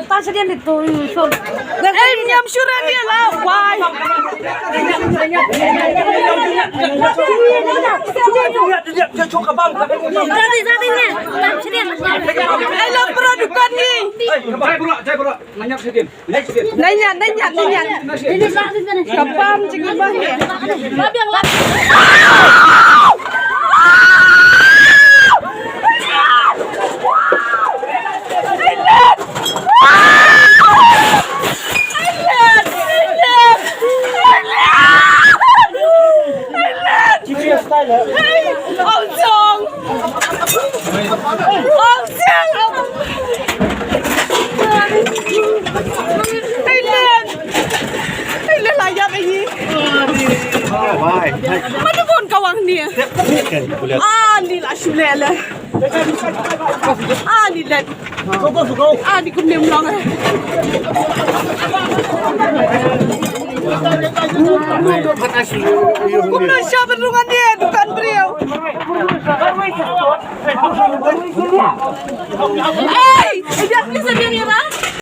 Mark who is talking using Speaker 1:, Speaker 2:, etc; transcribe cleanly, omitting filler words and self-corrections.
Speaker 1: Pasa dia itu. Nyam syurah dia lah. Why? Jadi-jadinya. Ayo produkan ni. Nanya. Kapam cikgu bang. Ông Song Thầy lên lại ra vậy gì mà nó buồn cầu ăn nè đi lại xù lẹ lên đi lên đi cùng niềm lòng này cũng nói sao bên luôn anh đi bukan beliau jangan bisa dia